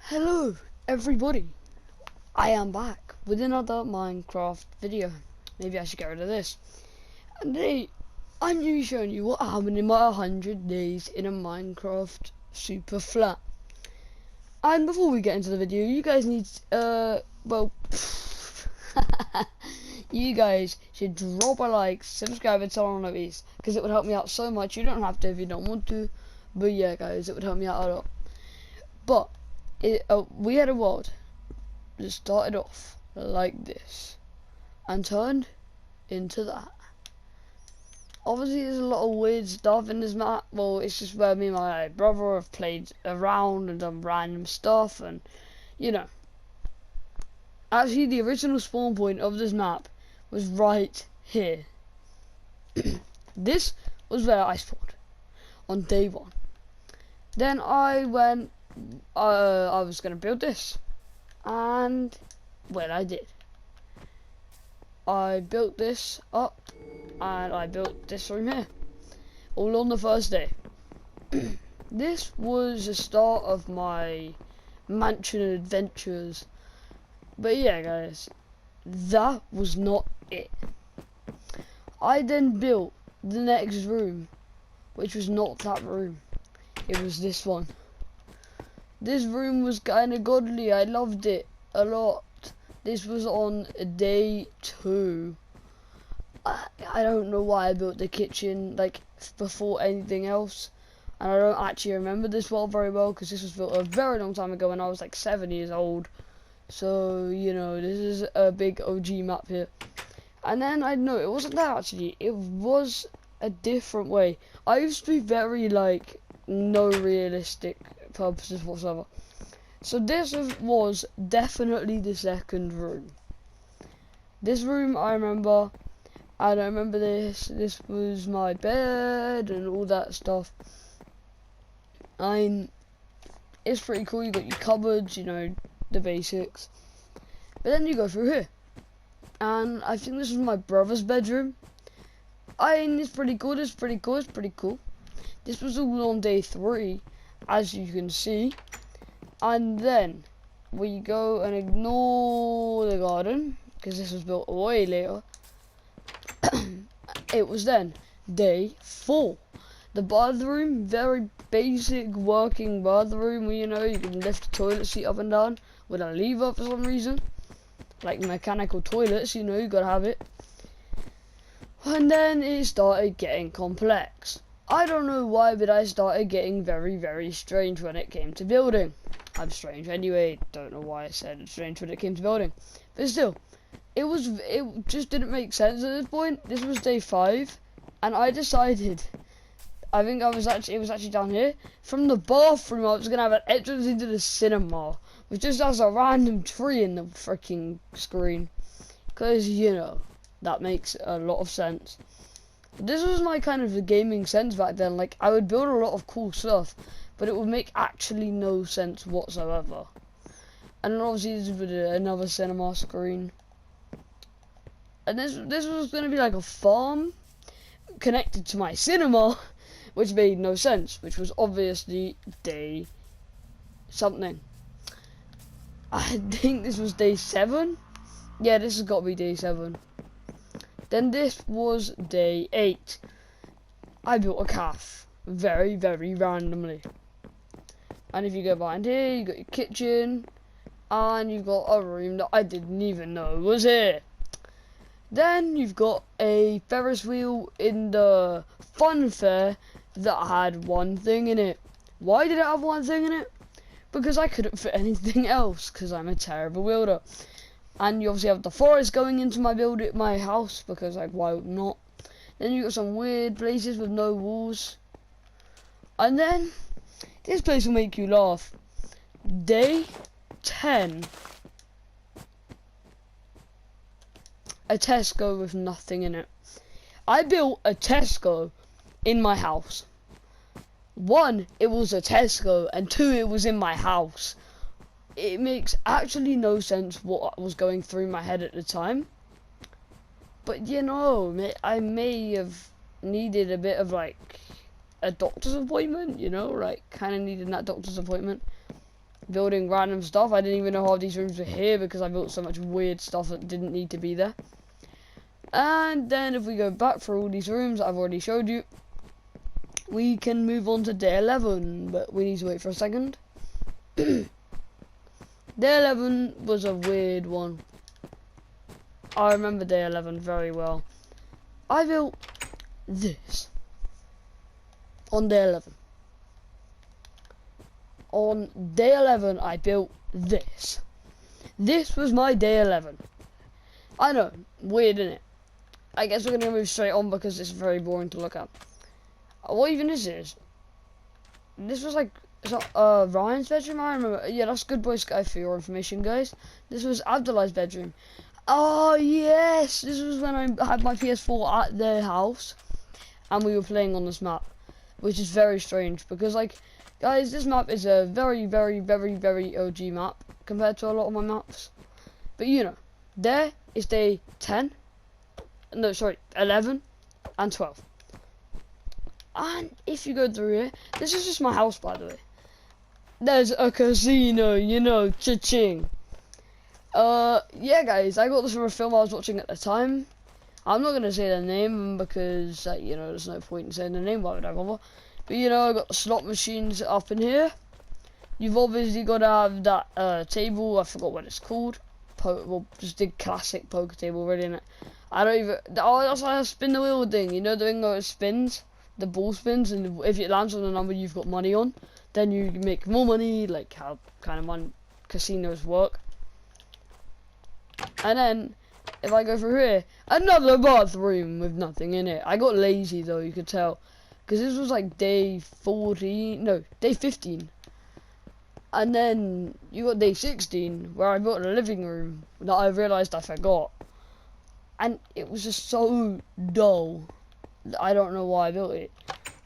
Hello everybody, I am back with another Minecraft video. Maybe I should get rid of this. And today I'm going to be showing you what happened in my 100 days in a Minecraft Superflat. And before we get into the video, you guys need you guys should drop a like, subscribe and turn on notifications, because it would help me out so much. You don't have to if you don't want to, but yeah guys, it would help me out a lot. But we had a world that started off like this and turned into that. Obviously there's a lot of weird stuff in this map. Well, it's just where me and my brother have played around and done random stuff, and you know. Actually, the original spawn point of this map was right here. This was where I spawned on day one. Then I went, I was going to build this, and well, I did. I built this up, and I built this room here, all on the first day. This was the start of my mansion adventures. But yeah guys, that was not it. I then built the next room, which was not that room. It was this one. This room was kinda godly. I loved it a lot. This was on day 2. I don't know why I built the kitchen like before anything else. And I don't actually remember this world very well, because this was built a very long time ago when I was like 7 years old. So, you know, this is a big OG map here. And then, I know, it wasn't that actually. It was a different way. I used to be very, like, no realistic purposes whatsoever. So this was definitely the second room. This room, I remember. I don't remember this. This was my bed and all that stuff. It's pretty cool. You got your cupboards, you know, the basics. But then you go through here, and I think this was my brother's bedroom. It's pretty cool. It's pretty cool. This was all on day 3, as you can see. And then we go and ignore the garden, because this was built way later. It was then day 4. The bathroom, very basic working bathroom, where, you know, you can lift the toilet seat up and down with a lever for some reason. Like mechanical toilets, you know, you gotta have it. And then it started getting complex. I don't know why, but I started getting very, very strange when it came to building. I'm strange anyway, don't know why I said it's strange when it came to building. But still, it just didn't make sense at this point. This was day 5, and I decided, it was actually down here. From the bathroom, I was gonna have an entrance into the cinema, which just has a random tree in the freaking screen. Cause, you know, that makes a lot of sense. But this was my kind of the gaming sense back then. Like, I would build a lot of cool stuff, but it would make actually no sense whatsoever. And then obviously this was another cinema screen. And this was gonna be like a farm connected to my cinema, which made no sense, which was obviously day something. I think this was day 7. Yeah, this has got to be day 7. Then this was day 8. I built a calf very, very randomly. And if you go behind here, you got your kitchen, and you've got a room that I didn't even know was here. Then you've got a Ferris wheel in the fun fair that had one thing in it. Why did it have one thing in it? Because I couldn't fit anything else, because I'm a terrible builder. And you obviously have the forest going into my house, because, like, why not? Then you got some weird places with no walls. And then this place will make you laugh. Day 10. A Tesco with nothing in it. I built a Tesco in my house. 1, it was a Tesco, and 2, it was in my house. It makes actually no sense what was going through my head at the time. But, you know, I may have needed a bit of, like, a doctor's appointment, you know, like, kind of needed that doctor's appointment. building random stuff. I didn't even know half these rooms were here because I built so much weird stuff that didn't need to be there. And then if we go back for all these rooms I've already showed you, we can move on to day 11, but we need to wait for a second. Day 11 was a weird one. I remember day 11 very well. I built this on day 11. On day 11 I built this. This was my day 11. I know, weird innit? I guess we're gonna move straight on because it's very boring to look at. What even is this? This was like, it's not Ryan's bedroom, I remember. Yeah, that's Good Boy Sky for your information, guys. This was Abdullah's bedroom. Oh yes, this was when I had my PS4 at their house and we were playing on this map, which is very strange because, like, guys, this map is a very, very, very, very OG map compared to a lot of my maps. But you know, there is day 10, no, sorry, 11 and 12. And if you go through here, this is just my house, by the way. There's a casino, you know, cha-ching. Yeah, guys, I got this from a film I was watching at the time. I'm not gonna say the name because, you know, there's no point in saying the name. Why would I bother? But you know, I got the slot machines up in here. You've obviously got to have that table. I forgot what it's called. Well, just the classic poker table, really, innit? I don't even. Oh, that's like a spin the wheel thing. You know, the thing where it spins, the ball spins, and if it lands on a number you've got money on, then you make more money. Like how kind of casinos work. And then, if I go through here, another bathroom with nothing in it. I got lazy though, you could tell. Because this was like day 14, no, day 15. And then, you got day 16, where I built a living room that I realised I forgot. And it was just so dull. I don't know why I built it.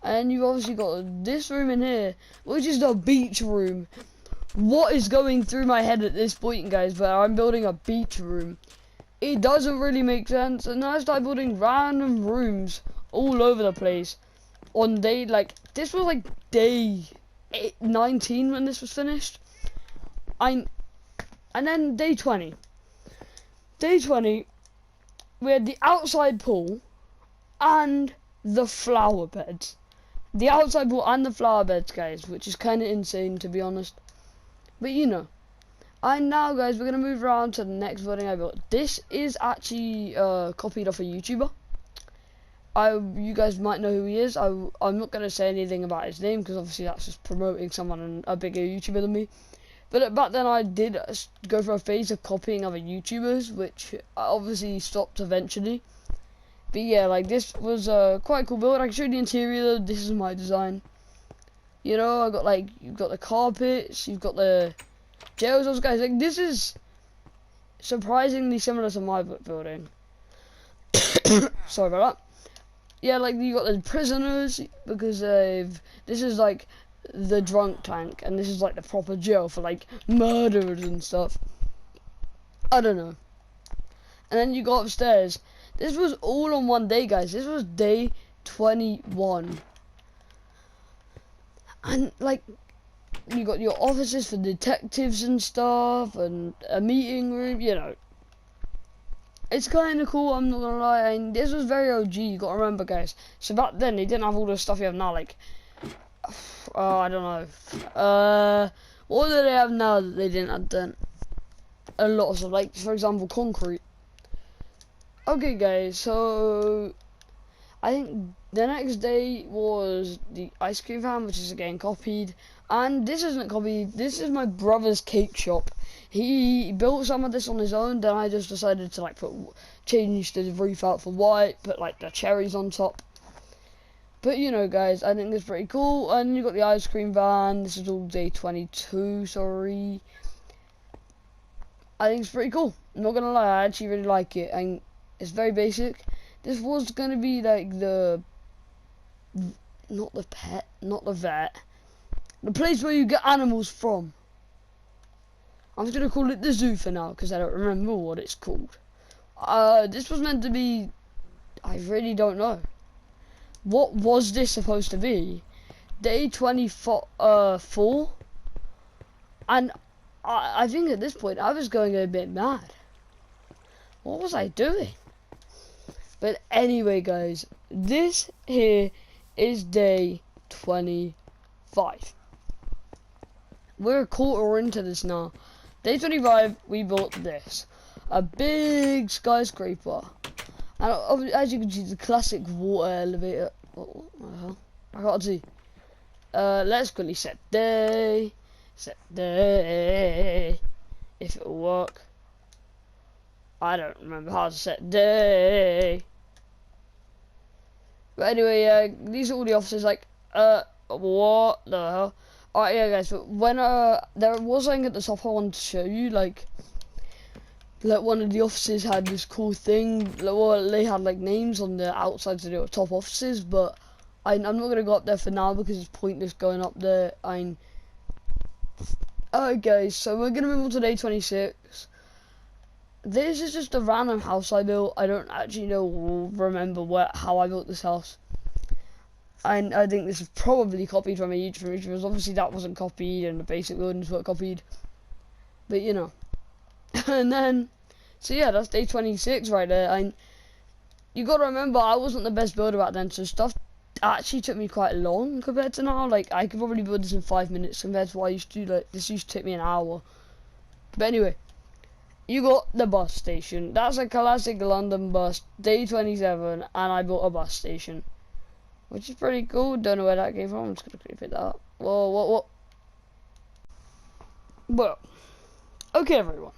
And you've obviously got this room in here, which is the beach room. What is going through my head at this point, guys, but I'm building a beach room. It doesn't really make sense, and I started building random rooms all over the place. On day, like, this was like day 19 when this was finished. And then day 20. Day 20, we had the outside pool and the flower beds. The outside pool and the flower beds, guys, which is kind of insane, to be honest. But you know, and now, guys, we're gonna move around to the next building I built. This is actually copied off a YouTuber. You guys might know who he is. I'm not gonna say anything about his name because obviously that's just promoting someone, a bigger YouTuber than me. But back then I did go for a phase of copying other YouTubers, which I obviously stopped eventually. But yeah, like, this was quite a cool build. I can show you the interior though. This is my design. You know, I got, like, you've got the carpets, you've got the jails, those guys. Like, this is surprisingly similar to my building. Sorry about that. Yeah, like, you got the prisoners because this is like the drunk tank, and this is like the proper jail for like murderers and stuff. I don't know. And then you go upstairs. This was all on one day, guys. This was day 21. And, like, you got your offices for detectives and stuff, and a meeting room, you know. It's kind of cool, I'm not gonna lie, and this was very OG, you gotta remember, guys. So back then, they didn't have all the stuff you have now, like, I don't know. What do they have now that they didn't have then? A lot of stuff, like, for example, concrete. Okay, guys, so I think the next day was the ice cream van, which is again copied. And this isn't copied, this is my brother's cake shop. He built some of this on his own, then I just decided to, like, change the roof out for white, put, like, the cherries on top. But, you know, guys, I think it's pretty cool. And you got the ice cream van. This is all day 22, sorry. I think it's pretty cool. I'm not gonna lie, I actually really like it. And it's very basic. This was gonna be like not the vet, the place where you get animals from. I'm just gonna call it the zoo for now because I don't remember what it's called. This was meant to be, I really don't know. What was this supposed to be? Day 24. And I think at this point I was going a bit mad. What was I doing? But anyway, guys, this here is day 25. We're a quarter into this now. Day 25, we built this. A big skyscraper. And as you can see, the classic water elevator. What the hell? I can't see. Let's quickly set day. Set day. If it'll work. I don't remember how to set day. But anyway, these are all the offices. Like, what the hell? Alright, yeah, guys. But when there was something at the top I wanted to show you. Like one of the offices had this cool thing. Well, they had like names on the outsides of the top offices, but I'm not gonna go up there for now because it's pointless going up there. Alright, guys. So we're gonna move on to day 26. This is just a random house I built. I don't actually remember how I built this house. And I think this is probably copied from a YouTube because obviously that wasn't copied and the basic buildings weren't copied. But you know. And then, so yeah, that's day 26 right there. And you gotta remember, I wasn't the best builder back then, so stuff actually took me quite long compared to now. Like, I could probably build this in 5 minutes compared to what I used to do. Like, this used to take me an hour. But anyway. You got the bus station. That's a classic London bus. Day 27, and I built a bus station, which is pretty cool. Don't know where that came from. I'm just gonna quickly pick that up. Whoa, what? Well, okay, everyone.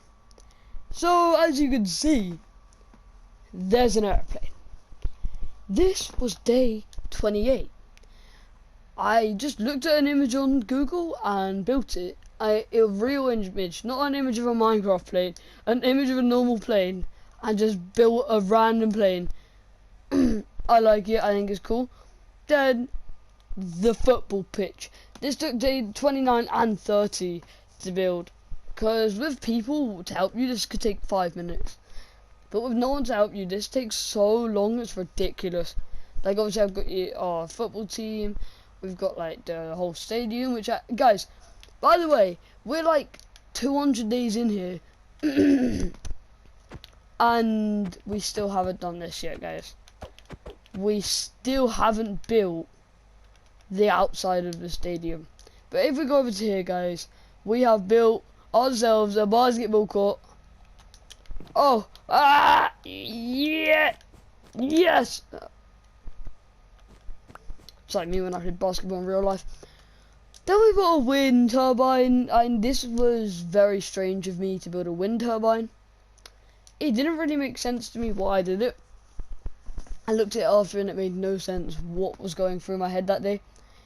So as you can see, there's an airplane. This was day 28. I just looked at an image on Google and built it. A real image, not an image of a Minecraft plane, an image of a normal plane, and just built a random plane. I like it, I think it's cool. Then, the football pitch. This took day 29 and 30 to build, because with people to help you, this could take 5 minutes. But with no one to help you, this takes so long, it's ridiculous. Like, obviously I've got our football team, we've got like the whole stadium, guys, by the way, we're like 200 days in here, and we still haven't done this yet, guys. We still haven't built the outside of the stadium. But if we go over to here, guys, we have built ourselves a basketball court. Oh, yeah, yes. It's like me when I played basketball in real life. Then we got a wind turbine, and this was very strange of me to build a wind turbine. It didn't really make sense to me why I did it. I looked at it after and it made no sense what was going through my head that day.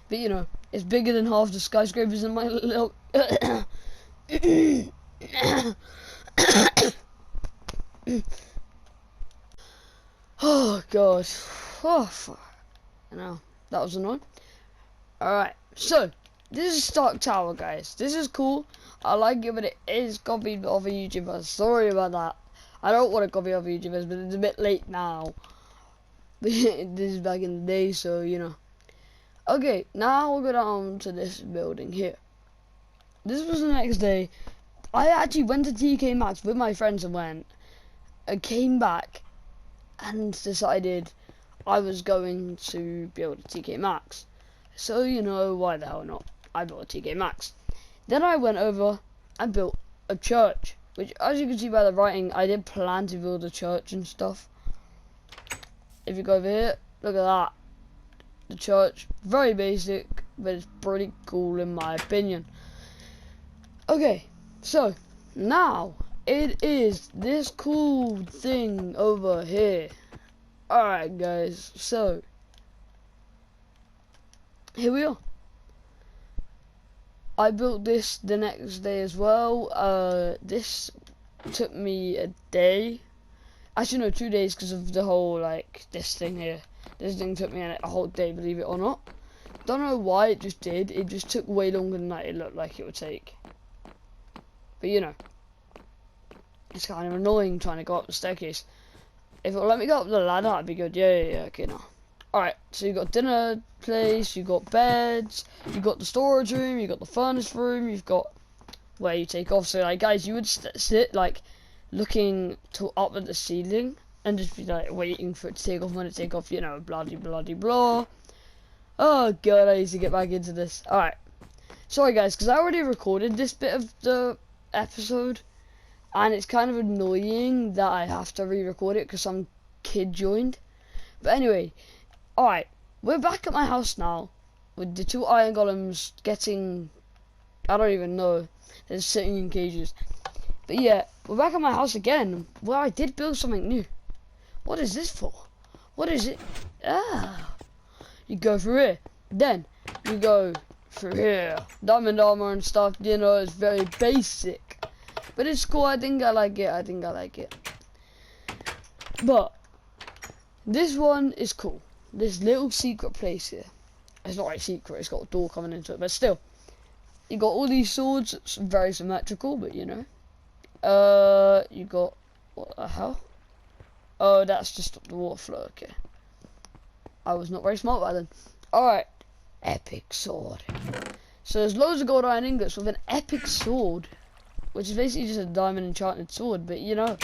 But you know, it's bigger than half the skyscrapers in my little... Oh god. Oh fuck. I know, that was annoying. Alright, so this is Stark Tower, guys. This is cool. I like it, but it is copied off a YouTuber. Sorry about that. I don't want to copy off YouTubers, but it's a bit late now. This is back in the day, so you know. Okay, now we'll go down to this building here. This was the next day. I actually went to TK Maxx with my friends and came back and decided I was going to build a TK Maxx. So, you know, why the hell not? I built a TK Maxx. Then I went over and built a church, which, as you can see by the writing, I did plan to build a church and stuff. If you go over here, look at that. The church, very basic, but it's pretty cool in my opinion. Okay, so now it is this cool thing over here. Alright guys, so here we are. I built this the next day as well. This took me a day. Actually no, 2 days because of the whole, like, this thing here. This thing took me a whole day, believe it or not. Don't know why it just did. It just took way longer than it looked like it would take. But you know, it's kind of annoying trying to go up the staircase. If it'll let me go up the ladder, that'd be good. Yeah, okay, now. Alright, so you got dinner place, you got beds, you got the storage room, you got the furnace room, you've got where you take off. So like guys, you would sit like looking up at the ceiling and just be like waiting for it to take off. When it take off, you know, bloody blah. Oh god, I need to get back into this. Alright, sorry guys, because I already recorded this bit of the episode, and it's kind of annoying that I have to re-record it because some kid joined. But anyway, alright, we're back at my house now with the 2 iron golems getting, I don't even know, they're sitting in cages. But yeah, we're back at my house again, where I did build something new. What is this for? What is it? You go through here, then you go through here. Diamond armor and stuff, you know, it's very basic. But it's cool, I think I like it. But this one is cool. This little secret place here. It's not really secret, it's got a door coming into it, but still. You got all these swords, it's very symmetrical, but you know. You got, what the hell? Oh, that's just the water flow, okay. I was not very smart by then. Alright, epic sword. So there's loads of gold iron ingots with an epic sword, which is basically just a diamond enchanted sword, but you know,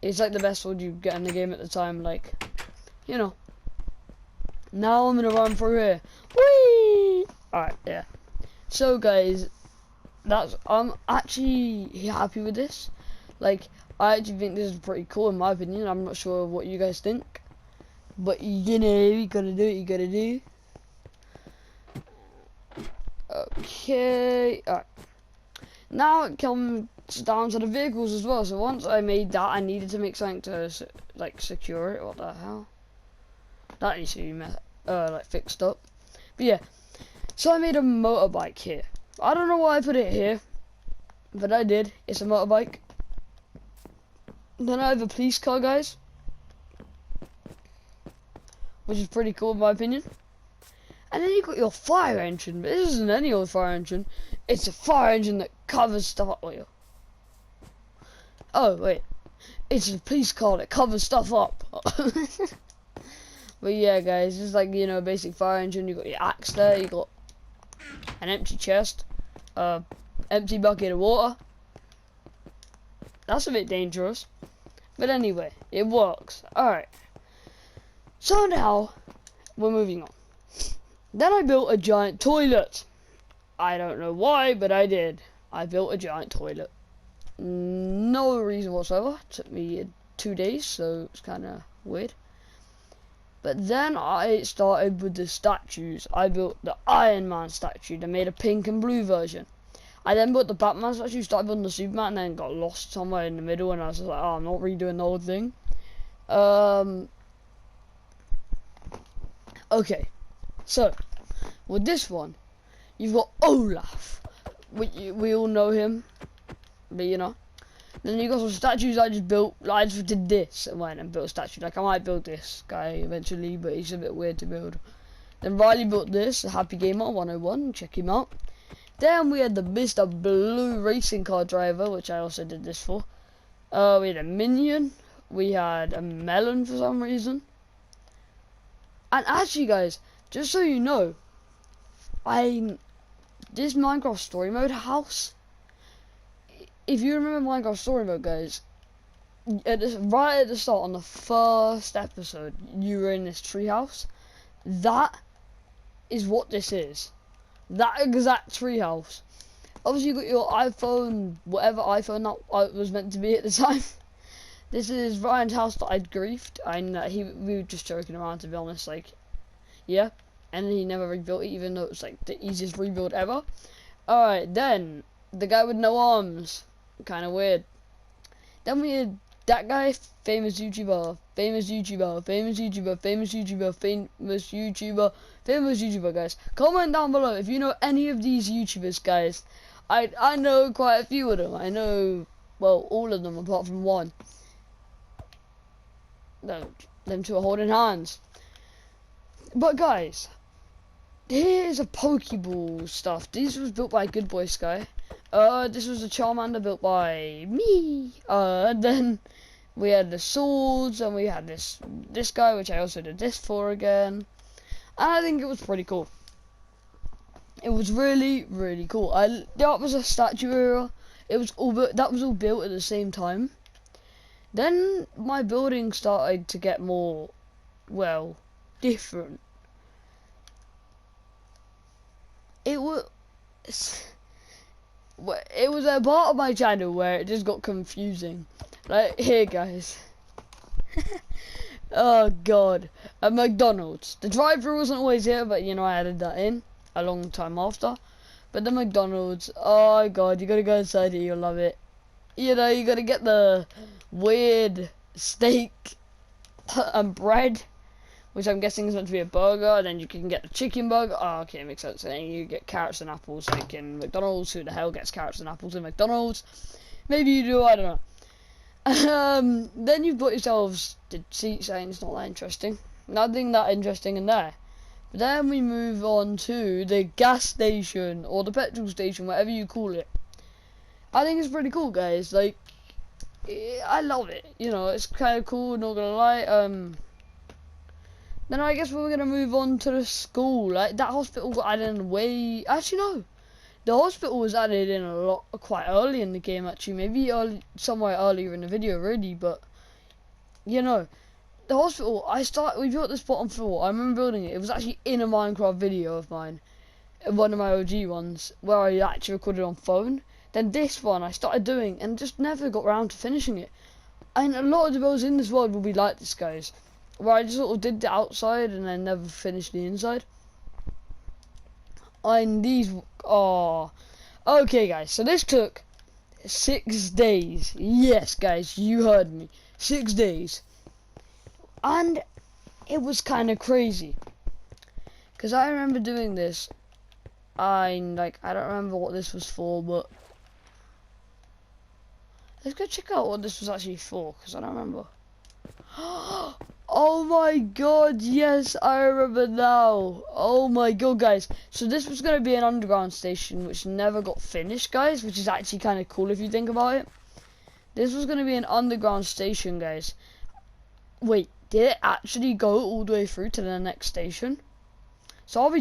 it's like the best sword you get in the game at the time, like, you know. Now I'm gonna run through here. Whee! Alright, yeah. So guys, I'm actually happy with this. Like, I actually think this is pretty cool in my opinion. I'm not sure what you guys think. But you know, you gotta do what you gotta do. Okay, alright. Now it comes down to the vehicles as well. So once I made that, I needed to make something to like secure it. What the hell? That needs to be like fixed up. But yeah, so I made a motorbike here. I don't know why I put it here, but I did. It's a motorbike. Then I have a police car, guys, which is pretty cool in my opinion. And then you got your fire engine, but this isn't any old fire engine. It's a fire engine that covers stuff up. Oh wait, it's a police car that covers stuff up. But yeah, guys, it's like, you know, basic fire engine. You got your axe there. You got an empty chest, empty bucket of water. That's a bit dangerous, but anyway, it works. All right. So now we're moving on. Then I built a giant toilet. I don't know why, but I did. I built a giant toilet. No reason whatsoever. It took me 2 days, so it's kind of weird. But then I started with the statues. I built the Iron Man statue. They made a pink and blue version. I then built the Batman statue, started building the Superman, and then got lost somewhere in the middle, and I was like, oh, I'm not redoing the whole thing. Okay, so with this one, you've got Olaf. We all know him, but you know. Then you got some statues I just built. I just did this and went and built a statue. Like, I might build this guy eventually, but he's a bit weird to build. Then Riley built this, a Happy Gamer 101. Check him out. Then we had the Mr. Blue racing car driver, which I also did this for. We had a minion. We had a melon for some reason. And actually, guys, just so you know, this Minecraft Story Mode house, if you remember Minecraft Story Mode, guys, right at the start on the first episode, you were in this treehouse. That is what this is. That exact treehouse. Obviously, you got your iPhone, whatever iPhone that was meant to be at the time. This is Ryan's house that I'd griefed, and we were just joking around, to be honest. Like, yeah, and he never rebuilt it, even though it was like the easiest rebuild ever. All right, then the guy with no arms, kind of weird. Then we had that guy, famous YouTuber, guys. Comment down below if you know any of these YouTubers, guys. I know quite a few of them. I know, well, all of them apart from one. No, them two are holding hands. But guys, here's a Pokeball stuff. This was built by Good Boy Sky. This was a Charmander built by me. Then we had the swords, and we had this guy, which I also did this for again. And I think it was pretty cool. It was really, really cool. That was a statue area. That was all built at the same time. Then my building started to get more, well, different. It was a part of my channel where it just got confusing. Like, here guys. Oh god. At McDonald's. The drive-thru wasn't always here, but you know, I added that in a long time after. But the McDonald's, oh god, you gotta go inside here, you'll love it. You know, you gotta get the weird steak and bread, which I'm guessing is meant to be a burger, and then you can get the chicken burger. Oh, okay, it makes sense. And then you get carrots and apples, like in McDonald's. Who the hell gets carrots and apples in McDonald's? Maybe you do, I don't know. Then you've got yourselves the seat saying it's not that interesting. Nothing that interesting in there. But then we move on to the gas station, or the petrol station, whatever you call it. I think it's pretty cool, guys. Like, I love it. You know, it's kind of cool, not gonna lie. Then I guess we're gonna move on to the school. Like, that hospital got added in way. Actually, no. The hospital was added in quite early in the game. Actually, maybe somewhere earlier in the video, really. But you know, the hospital. We built this bottom floor. I remember building it. It was actually in a Minecraft video of mine, one of my OG ones, where I actually recorded on phone. Then this one I started doing and just never got around to finishing it. And a lot of the builds in this world will be like this, guys, where I just sort of did the outside and then never finished the inside. And these, oh, okay, guys. So this took 6 days. Yes, guys, you heard me. 6 days, and it was kind of crazy because I remember doing this. I don't remember what this was for, but let's go check out what this was actually for, because I don't remember. Oh my god, yes, I remember now. Oh my god, guys. So this was going to be an underground station, which never got finished, guys, which is actually kind of cool if you think about it. This was going to be an underground station, guys. Wait, did it actually go all the way through to the next station? So I'll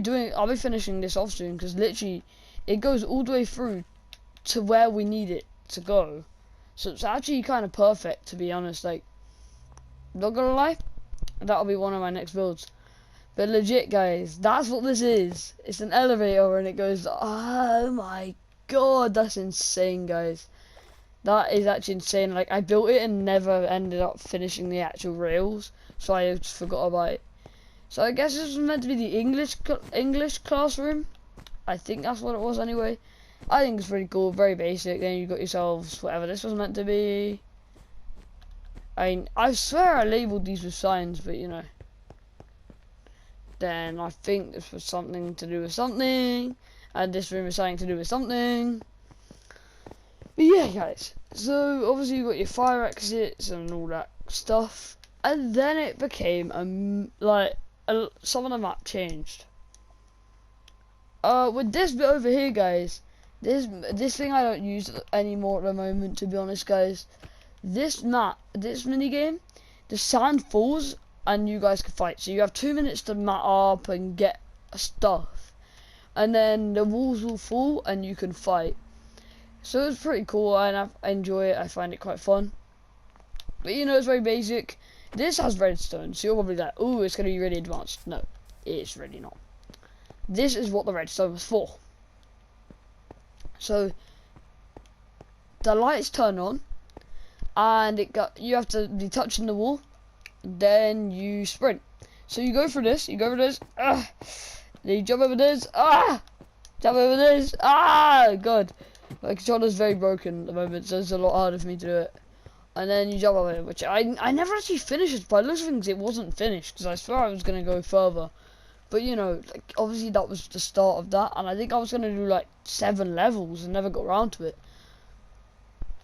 be finishing this off soon, because literally it goes all the way through to where we need it to go. So it's actually kind of perfect, to be honest. Like, not gonna lie, that'll be one of my next builds. But legit, guys, that's what this is. It's an elevator and it goes, oh my god, that's insane, guys. That is actually insane. Like, I built it and never ended up finishing the actual rails, so I just forgot about it. So I guess this was meant to be the English classroom. I think that's what it was anyway. I think it's pretty cool, very basic. Then you got yourselves whatever this was meant to be. I swear I labelled these with signs, but you know. Then I think this was something to do with something, and this room is something to do with something. But yeah, guys. So obviously you got your fire exits and all that stuff, and then it became some of the map changed. With this bit over here, guys, this thing I don't use anymore at the moment, to be honest, guys. This mini game, the sand falls and you guys can fight. So you have 2 minutes to mat up and get stuff, and then the walls will fall and you can fight. So it's pretty cool, and I enjoy it. I find it quite fun. But you know, it's very basic. This has redstone, so you're probably like, ooh, it's going to be really advanced. No, it's really not. This is what the redstone was for. So the lights turn on, and you have to be touching the wall, then you sprint. So you go for this, then you jump over this, jump over this, god. My controller's very broken at the moment, so it's a lot harder for me to do it. And then you jump over it, which I never actually finished it. By the looks of things, it wasn't finished, because I swear I was going to go further. But you know, like, obviously that was the start of that, and I think I was going to do like 7 levels and never got around to it.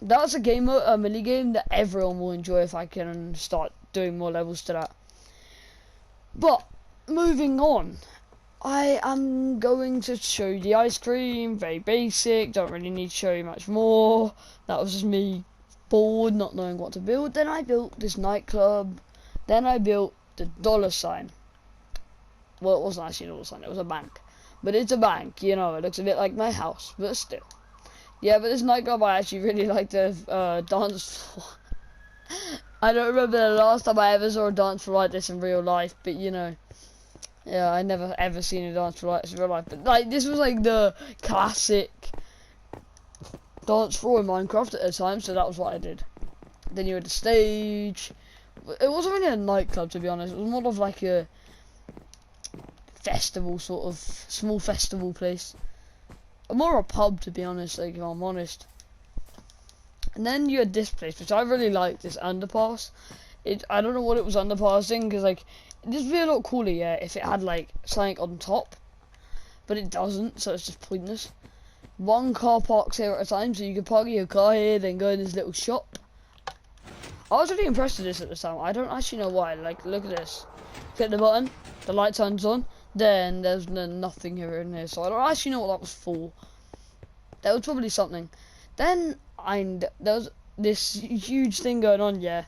That's a mini game that everyone will enjoy if I can start doing more levels to that. But moving on, I am going to show you the ice cream. Very basic, don't really need to show you much more. That was just me bored, not knowing what to build. Then I built this nightclub. Then I built the $sign. Well, it wasn't actually a $sign, it was a bank. but it's a bank, you know, it looks a bit like my house, but still. Yeah, but this nightclub I actually really like the dance floor. I don't remember the last time I ever saw a dance floor like this in real life, but you know, yeah, I never ever seen a dance floor like this in real life, but like, this was like the classic dance floor in Minecraft at the time, so that was what I did. Then you had the stage. It wasn't really a nightclub, to be honest, it was more of like a festival, sort of small festival place. More a pub, to be honest, like, if I'm honest. And then you had this place, which I really liked, this underpass. I don't know what it was underpassing, because like, this would be a lot cooler, yeah, if it had like something on top, but it doesn't, so it's just pointless. One car parks here at a time, so you can park your car here, then go in this little shop. I was really impressed with this at the time. I don't actually know why. Like, look at this. Click the button, the light turns on, then there's nothing here in here, so I don't actually know what that was for. That was probably something. Then there was this huge thing going on, yeah.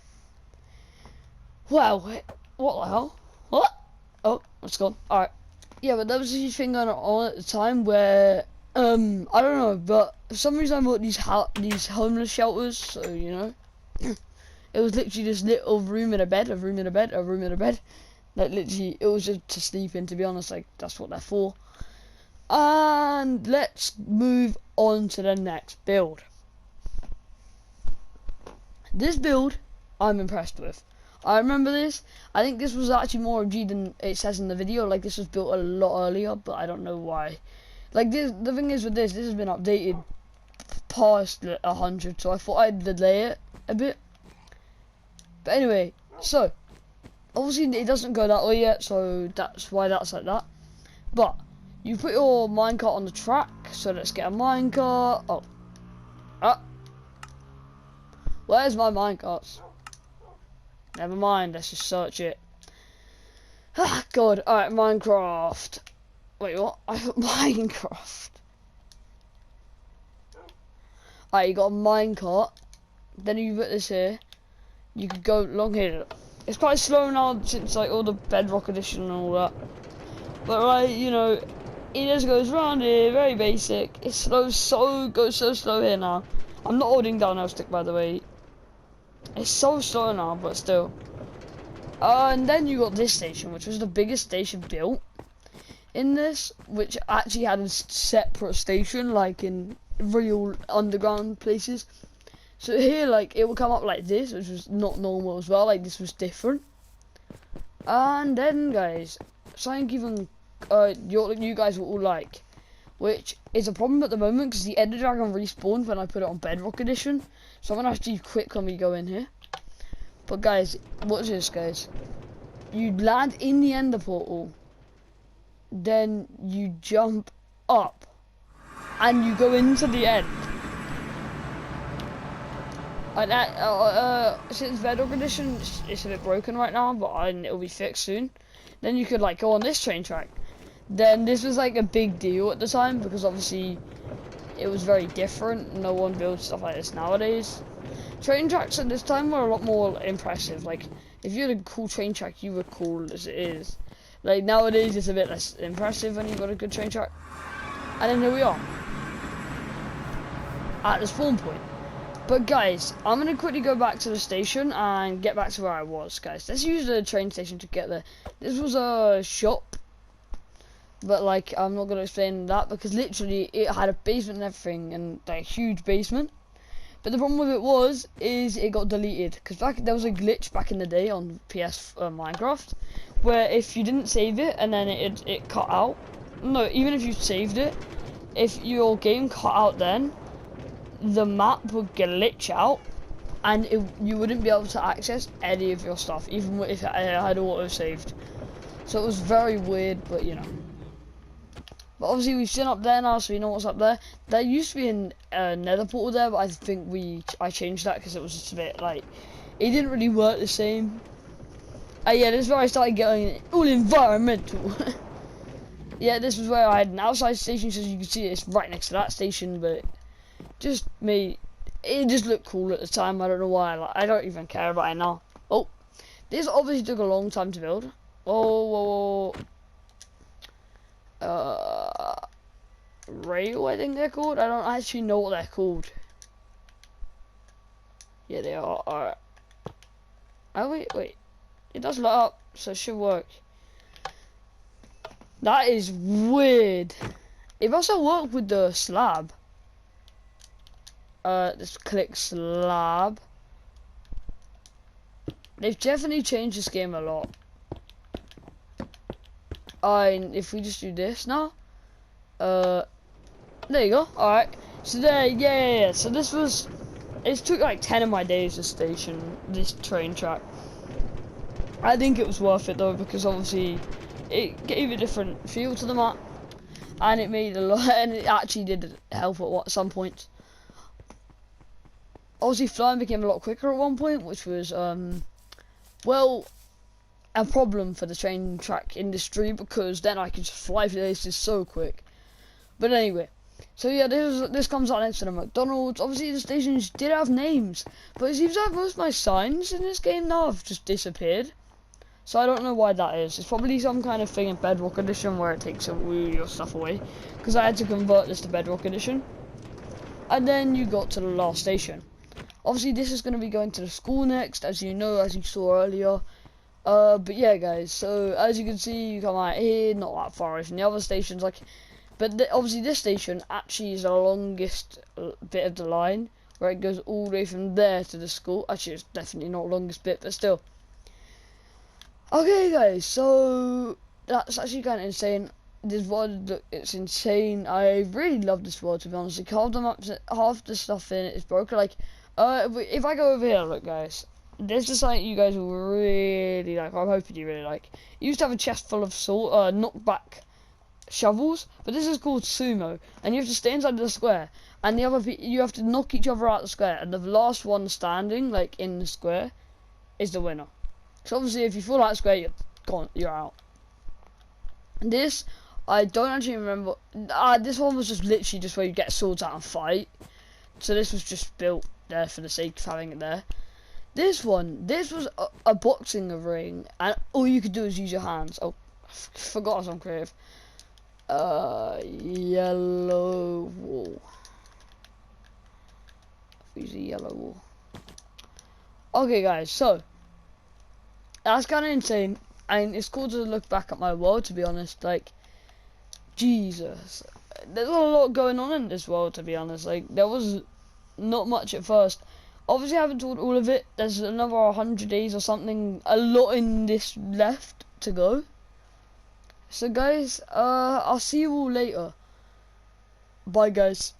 Wow, what the hell? What? Oh, it's gone. Alright. Yeah, but there was a huge thing going on at the time where, I don't know, but for some reason I bought these homeless shelters, so, you know. It was literally this little room and a bed, a room and a bed, a room and a bed. Like, literally, it was just to sleep in, to be honest, like, that's what they're for. And let's move on to the next build. This build, I'm impressed with. I remember this. I think this was actually more OG than it says in the video. Like, this was built a lot earlier, but I don't know why. Like, the thing is with this has been updated past 100, so I thought I'd delay it a bit. But anyway, so obviously it doesn't go that way yet, so that's why that's like that. But you put your minecart on the track, so let's get a minecart. Oh, where's my minecarts? Never mind, let's just search it. Ah, God. Alright, Minecraft. Wait, what? I put Minecraft. Alright, you got a minecart. Then you put this here. You could go along here. It's quite slow now since like all the bedrock edition and all that. But like, you know, it just goes around here, very basic. It goes so slow here now. I'm not holding down no stick, by the way. It's so slow now, but still. And then you got this station, which was the biggest station built in this, which actually had a separate station, like in real underground places. So here, like, it will come up like this, which was not normal as well, like, this was different. And then, guys, something even you guys will all like, which is a problem at the moment, because the Ender Dragon respawned when I put it on Bedrock Edition. So I'm going to have to be quick when we go in here. But, guys, watch this, guys. You land in the Ender Portal, then you jump up, and you go into the end. And that, since Bedrock Edition, it's a bit broken right now, but it'll be fixed soon. Then you could like go on this train track. Then this was like a big deal at the time, because obviously it was very different. No one builds stuff like this nowadays. Train tracks at this time were a lot more impressive. Like, if you had a cool train track, you were cool as it is. Like, nowadays it's a bit less impressive when you've got a good train track. And then here we are, at the spawn point. But guys, I'm going to quickly go back to the station and get back to where I was, guys. Let's use the train station to get there. This was a shop, but like, I'm not going to explain that, because literally it had a basement and everything, and like a huge basement. But the problem with it is it got deleted, because there was a glitch back in the day on PS Minecraft, where if you didn't save it and then it cut out. No, even if you saved it, if your game cut out then, the map would glitch out, and you wouldn't be able to access any of your stuff, even if it had auto-saved. So it was very weird, but you know. But obviously we've seen up there now, so we know what's up there. There used to be a nether portal there, but I think I changed that because it was just a bit like, it didn't really work the same. Yeah, this is where I started getting all environmental. Yeah, this was where I had an outside station, so as you can see it's right next to that station, but just it just looked cool at the time. I don't know why. Like, I don't even care about it now. Oh, this obviously took a long time to build. Oh, rail, I think they're called. I don't actually know what they're called. Yeah, they are. Alright. Oh, wait. It does light up, so it should work. That is weird. It must have worked with the slab. Let's click slab. They've definitely changed this game a lot. And if we just do this now, there you go. All right. So there, yeah. So this was. It took like 10 of my days to station this train track. I think it was worth it though, because obviously it gave a different feel to the map, and it made a lot, and it actually did help at some points. Obviously flying became a lot quicker at one point, which was well, a problem for the train track industry, because then I could just fly places so quick. But anyway, so yeah, this comes out next to the McDonald's. Obviously the stations did have names, but it seems like most of my signs in this game now have just disappeared. So I don't know why that is. It's probably some kind of thing in Bedrock Edition where it takes all your stuff away, because I had to convert this to Bedrock Edition. And then you got to the last station. Obviously this is going to be going to the school next, as you know, as you saw earlier. But yeah guys, so as you can see, you come out here, not that far away from the other stations, like, but obviously this station actually is the longest bit of the line, where it goes all the way from there to the school. Actually it's definitely not the longest bit, but still. Okay guys, so that's actually kind of insane. This world, it's insane. I really love this world, to be honest. Like, half the stuff in it is broken. Like, if I go over here, look guys, this is something you guys will really like. I'm hoping you really like. You used to have a chest full of knockback shovels, but this is called sumo, and you have to stay inside the square, and the other you have to knock each other out the square, and the last one standing, like in the square, is the winner. So obviously, if you fall out of the square, you're out. And this, I don't actually remember. This one was just literally just where you get swords out and fight. So this was just built there for the sake of having it there. This was a boxing ring, and all you could do is use your hands. Oh, I forgot I was on creative. Yellow wall. Use a yellow wall. Okay, guys, so that's kind of insane, and it's cool to look back at my world, to be honest. Like, Jesus, there's a lot going on in this world, to be honest. Like, there was not much at first. Obviously I haven't told all of it. There's another 100 days or something, a lot in this left to go. So guys, I'll see you all later. Bye guys.